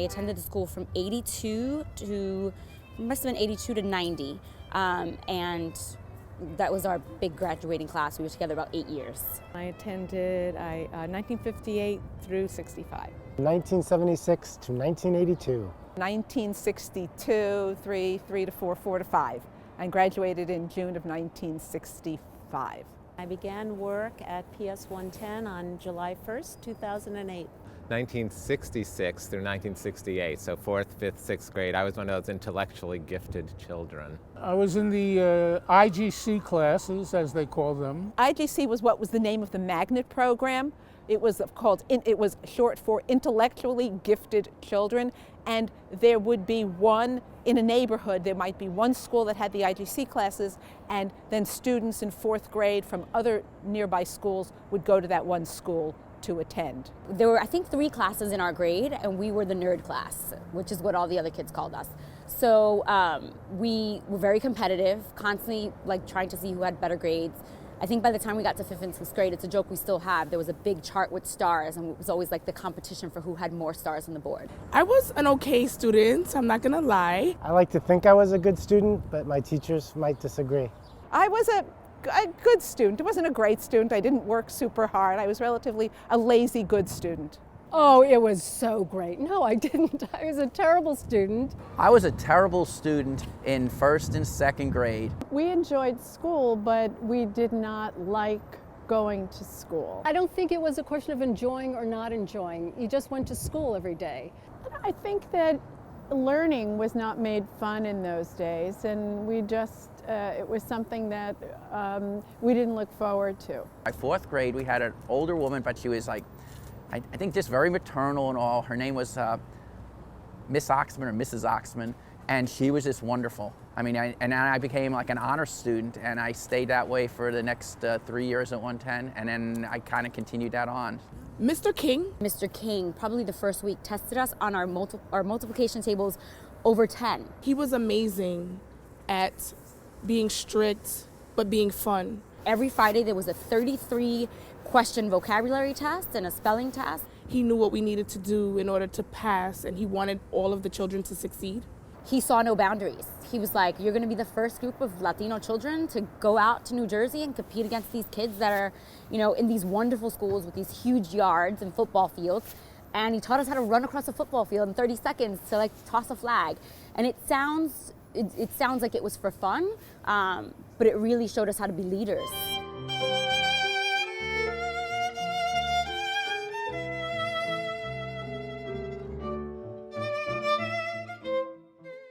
attended the school from 82 to, must have been 82 to 90. And that was our big graduating class. We were together about 8 years. I attended 1958 through 65. 1976 to 1982. 1962, 3 to 4, 4 to 5, and graduated in June of 1965. I began work at PS110 on July 1st, 2008. 1966 through 1968, so 4th, 5th, 6th grade. I was one of those intellectually gifted children. I was in the IGC classes, as they call them. IGC was what was the name of the magnet program. It was short for intellectually gifted children, and there would be one in a neighborhood. There might be one school that had the IGC classes, and then students in 4th grade from other nearby schools would go to that one school to attend. There were, I think, 3 classes in our grade, and we were the nerd class, which is what all the other kids called us. So we were very competitive, constantly trying to see who had better grades. I think by the time we got to 5th and 6th grade, it's a joke we still have, there was a big chart with stars, and it was always the competition for who had more stars on the board. I was an okay student, I'm not gonna lie. I like to think I was a good student, but my teachers might disagree. I was a good student. I wasn't a great student. I didn't work super hard. I was relatively a lazy good student. Oh, it was so great. No, I didn't. I was a terrible student. I was a terrible student in 1st and 2nd grade. We enjoyed school, but we did not like going to school. I don't think it was a question of enjoying or not enjoying. You just went to school every day. I think that learning was not made fun in those days, and we just, it was something that we didn't look forward to. By 4th grade, we had an older woman, but she was I think just very maternal and all. Her name was Miss Oxman or Mrs. Oxman, and she was just wonderful. I mean, and I became an honor student, and I stayed that way for the next 3 years at 110, and then I kind of continued that on. Mr. King? Mr. King, probably the first week, tested us on our multiplication tables over 10. He was amazing at being strict, but being fun. Every Friday there was a 33-question vocabulary test and a spelling test. He knew what we needed to do in order to pass, and he wanted all of the children to succeed. He saw no boundaries. He was like, you're gonna be the first group of Latino children to go out to New Jersey and compete against these kids that are, in these wonderful schools with these huge yards and football fields. And he taught us how to run across a football field in 30 seconds to toss a flag. And it sounds like it was for fun, but it really showed us how to be leaders.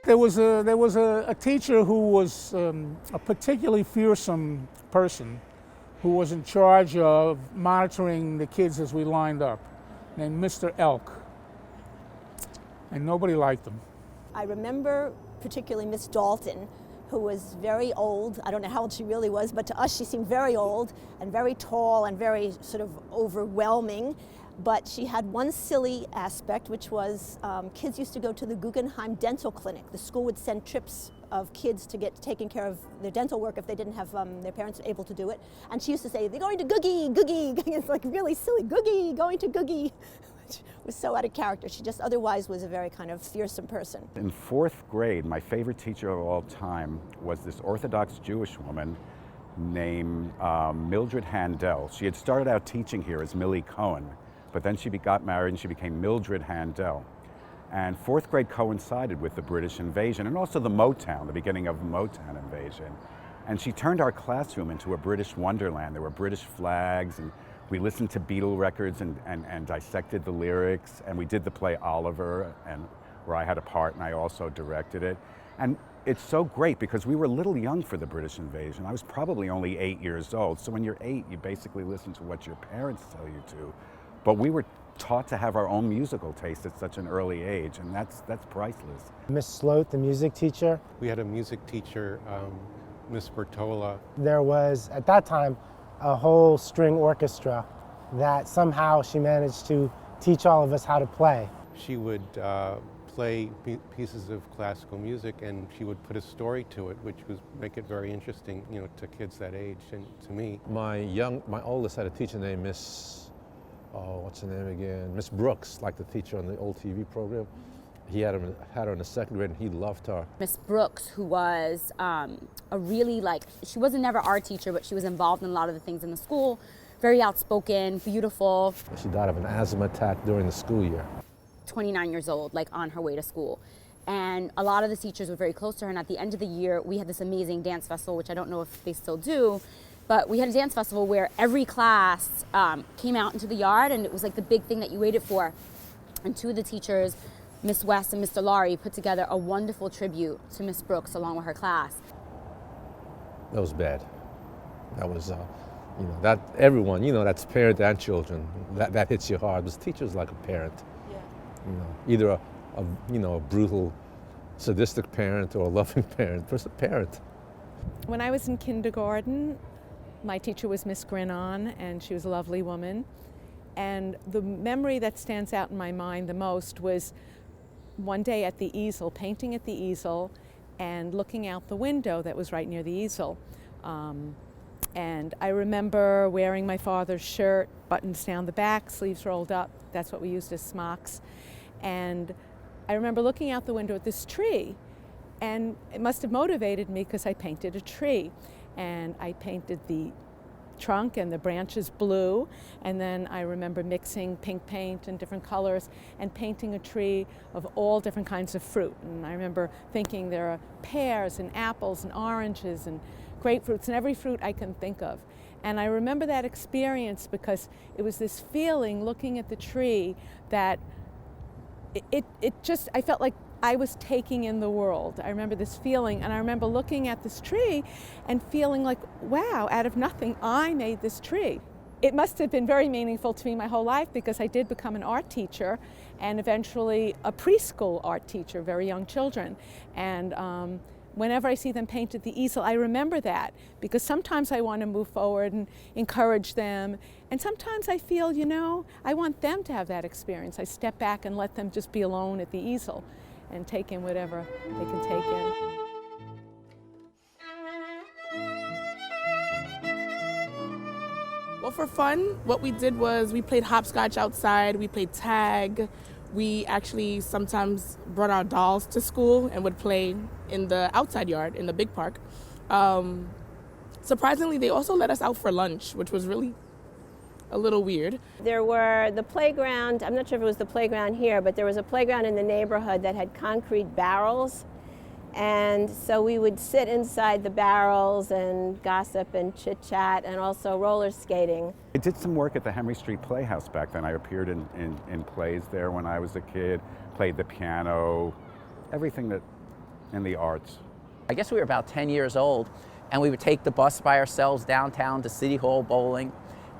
There was a teacher who was a particularly fearsome person who was in charge of monitoring the kids as we lined up, named Mr. Elk. And nobody liked him. I remember particularly Miss Dalton, who was very old. I don't know how old she really was, but to us she seemed very old and very tall and very sort of overwhelming. But she had one silly aspect, which was kids used to go to the Guggenheim Dental Clinic. The school would send trips of kids to get taken care of their dental work if they didn't have their parents able to do it. And she used to say, they're going to Googie, Googie. It's really silly, Googie, going to Googie. Which was so out of character. She just otherwise was a very kind of fearsome person. In 4th grade, my favorite teacher of all time was this Orthodox Jewish woman named Mildred Handel. She had started out teaching here as Millie Cohen, but then she got married and she became Mildred Handel. And 4th grade coincided with the British invasion and also the beginning of the Motown invasion. And she turned our classroom into a British wonderland. There were British flags, and we listened to Beatle records and dissected the lyrics, and we did the play Oliver, where I had a part and I also directed it. And it's so great because we were a little young for the British invasion. I was probably only 8 years old. So when you're 8, you basically listen to what your parents tell you to. But we were taught to have our own musical taste at such an early age, and that's priceless. Miss Sloat, the music teacher. We had a music teacher, Miss Bertola. There was, at that time, a whole string orchestra that somehow she managed to teach all of us how to play. She would play pieces of classical music, and she would put a story to it, which was make it very interesting, to kids that age and to me. My oldest had a teacher named Miss, what's her name again? Miss Brooks, like the teacher on the old TV program. He had her in the second grade, and he loved her. Miss Brooks, who was a really she wasn't never our teacher, but she was involved in a lot of the things in the school. Very outspoken, beautiful. She died of an asthma attack during the school year. 29 years old, on her way to school. And a lot of the teachers were very close to her, and at the end of the year, we had this amazing dance festival, which I don't know if they still do, but we had a dance festival where every class came out into the yard, and it was the big thing that you waited for. And two of the teachers, Miss West and Mr. Laurie, put together a wonderful tribute to Miss Brooks along with her class. That was bad. That was, that everyone, that's parent and children, that hits you hard. Because teacher's like a parent. Yeah. Either a brutal, sadistic parent or a loving parent. First, a parent. When I was in kindergarten, my teacher was Miss Grinnon, and she was a lovely woman. And the memory that stands out in my mind the most was one day at the easel, painting at the easel, and looking out the window that was right near the easel. And I remember wearing my father's shirt, buttons down the back, sleeves rolled up. That's what we used as smocks. And I remember looking out the window at this tree, and it must have motivated me because I painted a tree. And I painted the trunk and the branches blue, and then I remember mixing pink paint and different colors and painting a tree of all different kinds of fruit. And I remember thinking there are pears and apples and oranges and grapefruits and every fruit I can think of. And I remember that experience because it was this feeling looking at the tree that I felt like I was taking in the world. I remember this feeling, and I remember looking at this tree and feeling like, wow, out of nothing, I made this tree. It must have been very meaningful to me my whole life because I did become an art teacher and eventually a preschool art teacher, very young children. And whenever I see them paint at the easel, I remember that because sometimes I want to move forward and encourage them. And sometimes I feel, I want them to have that experience. I step back and let them just be alone at the easel and take in whatever they can take in. Well, for fun, what we did was we played hopscotch outside, we played tag. We actually sometimes brought our dolls to school and would play in the outside yard in the big park. Surprisingly, they also let us out for lunch, which was really a little weird. There were the playground, I'm not sure if it was the playground here, but there was a playground in the neighborhood that had concrete barrels. And so we would sit inside the barrels and gossip and chit-chat and also roller skating. I did some work at the Henry Street Playhouse back then. I appeared in plays there when I was a kid, played the piano, everything that in the arts. I guess we were about 10 years old, and we would take the bus by ourselves downtown to City Hall bowling.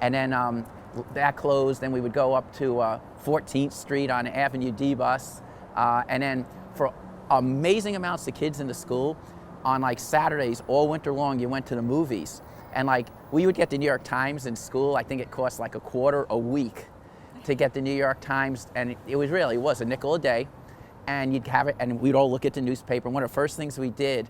And then that closed, and we would go up to 14th Street on Avenue D bus. And then for amazing amounts of kids in the school, on Saturdays all winter long, you went to the movies. And we would get the New York Times in school. I think it cost a quarter a week to get the New York Times. And it was a nickel a day. And you'd have it, and we'd all look at the newspaper. And one of the first things we did,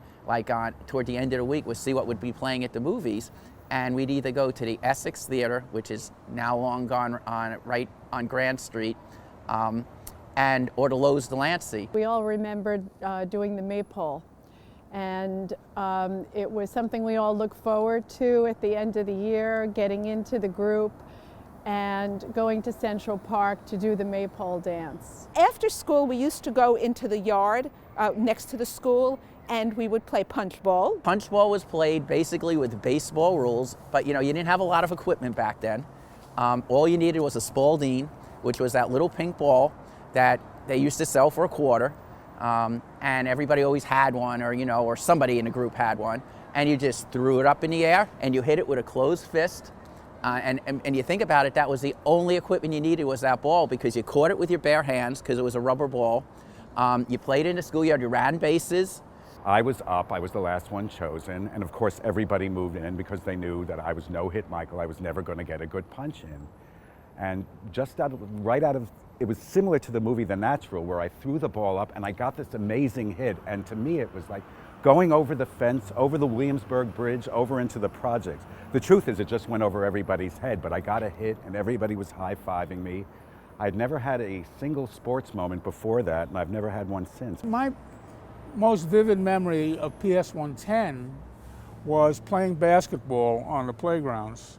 toward the end of the week, was see what would be playing at the movies. And we'd either go to the Essex Theater, which is now long gone, right on Grand Street, or to Lowe's Delancey. We all remembered doing the maypole, and it was something we all looked forward to at the end of the year, getting into the group and going to Central Park to do the maypole dance. After school, we used to go into the yard next to the school, and we would play punch ball. Punch ball was played basically with baseball rules, but you didn't have a lot of equipment back then. All you needed was a Spalding, which was that little pink ball that they used to sell for a quarter, and everybody always had one, or somebody in the group had one, and you just threw it up in the air and you hit it with a closed fist. And you think about it, that was the only equipment you needed was that ball, because you caught it with your bare hands because it was a rubber ball. You played in the schoolyard, you ran bases. I was up, I was the last one chosen, and of course everybody moved in because they knew that I was no hit Michael, I was never going to get a good punch in. And it was similar to the movie The Natural, where I threw the ball up and I got this amazing hit, and to me it was like going over the fence, over the Williamsburg Bridge, over into the projects. The truth is it just went over everybody's head, but I got a hit and everybody was high-fiving me. I'd never had a single sports moment before that, and I've never had one since. My most vivid memory of PS110 was playing basketball on the playgrounds,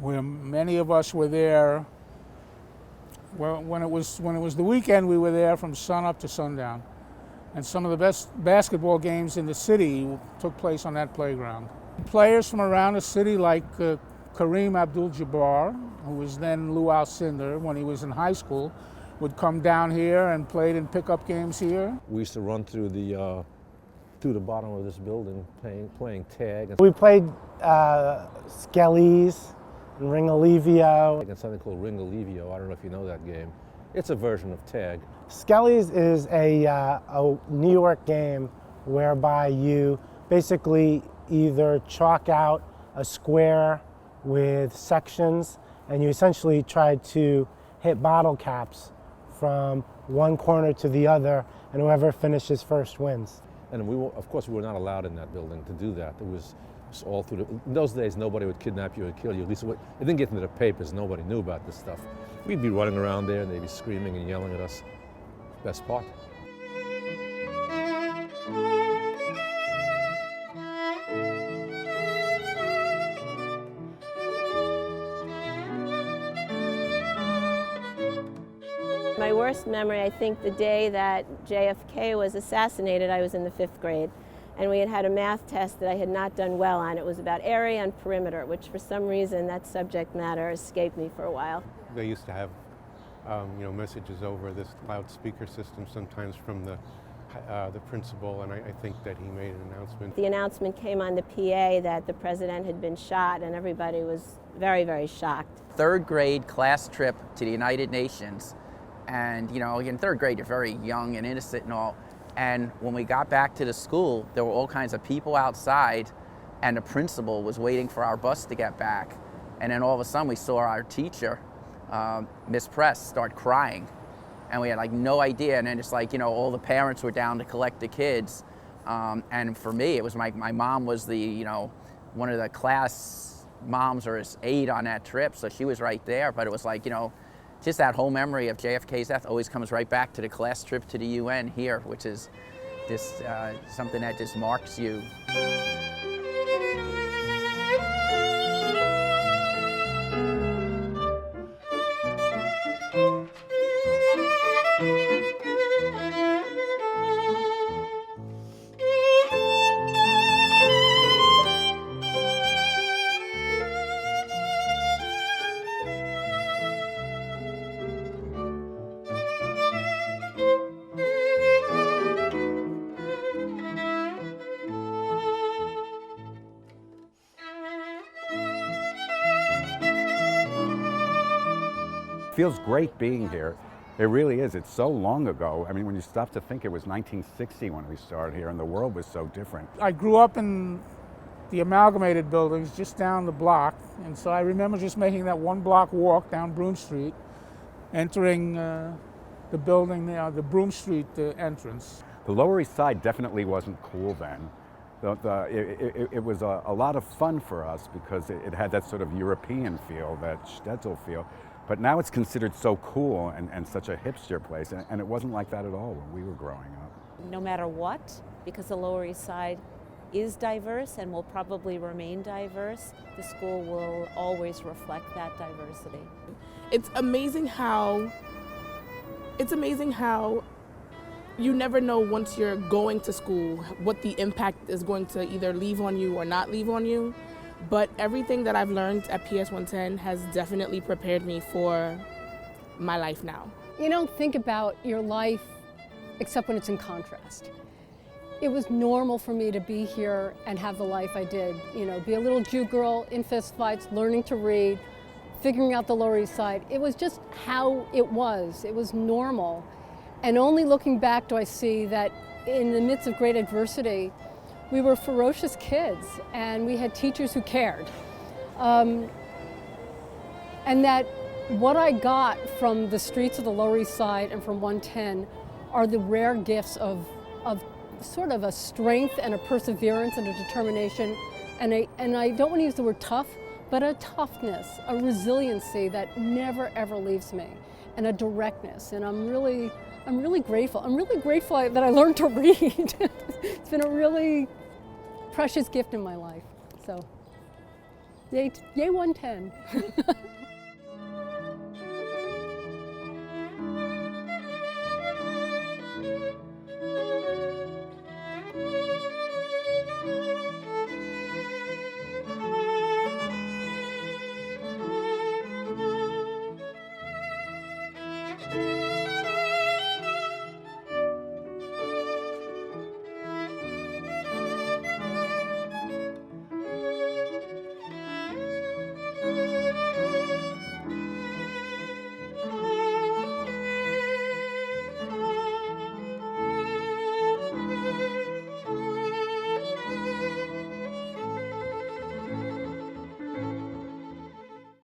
where many of us were there. When it was the weekend, we were there from sun up to sundown. And some of the best basketball games in the city took place on that playground. Players from around the city like Kareem Abdul-Jabbar, who was then Lou Alcindor when he was in high school, would come down here and played in pickup games here. We used to run through the bottom of this building playing tag. We played Skellies and Ring-a-Levio. And something called Ring-a-Levio. I don't know if you know that game. It's a version of tag. Skellies is a New York game whereby you basically either chalk out a square with sections and you essentially try to hit bottle caps from one corner to the other, and whoever finishes first wins. And of course, we were not allowed in that building to do that. It was all through in those days, nobody would kidnap you or kill you. At least it didn't get into the papers. Nobody knew about this stuff. We'd be running around there and they'd be screaming and yelling at us. Best part. My worst memory, I think the day that JFK was assassinated, I was in the 5th grade. And we had had a math test that I had not done well on. It was about area and perimeter, which for some reason that subject matter escaped me for a while. They used to have messages over this loudspeaker system sometimes from the principal, and I think that he made an announcement. The announcement came on the PA that the president had been shot, and everybody was very, very shocked. 3rd grade class trip to the United Nations. And, in 3rd grade, you're very young and innocent and all. And when we got back to the school, there were all kinds of people outside, and the principal was waiting for our bus to get back. And then all of a sudden, we saw our teacher, Miss Press, start crying. And we had no idea. And then it's all the parents were down to collect the kids. And for me, it was my mom was the, one of the class moms or his aide on that trip. So she was right there. But it was just that whole memory of JFK's death always comes right back to the class trip to the UN here, which is just something that just marks you. It feels great being here. It really is. It's so long ago. I mean, when you stop to think, it was 1960 when we started here, and the world was so different. I grew up in the amalgamated buildings just down the block, and so I remember just making that 1-block walk down Broome Street, entering the building, the Broome Street entrance. The Lower East Side definitely wasn't cool then. It was a lot of fun for us because it had that sort of European feel, that Shtetl feel. But now it's considered so cool and such a hipster place, and it wasn't like that at all when we were growing up. No matter what, because the Lower East Side is diverse and will probably remain diverse, the school will always reflect that diversity. It's amazing how you never know once you're going to school what the impact is going to either leave on you or not leave on you. But everything that I've learned at PS110 has definitely prepared me for my life now. You don't think about your life except when it's in contrast. It was normal for me to be here and have the life I did. Be a little Jew girl in fist fights, learning to read, figuring out the Lower East Side. It was just how it was. It was normal. And only looking back do I see that in the midst of great adversity, we were ferocious kids, and we had teachers who cared. And that what I got from the streets of the Lower East Side and from 110 are the rare gifts of sort of a strength and a perseverance and a determination. And I don't want to use the word tough, but a toughness, a resiliency that never ever leaves me. and a directness, and I'm really grateful. I'm really grateful that I learned to read. It's been a really precious gift in my life. So, yay 110.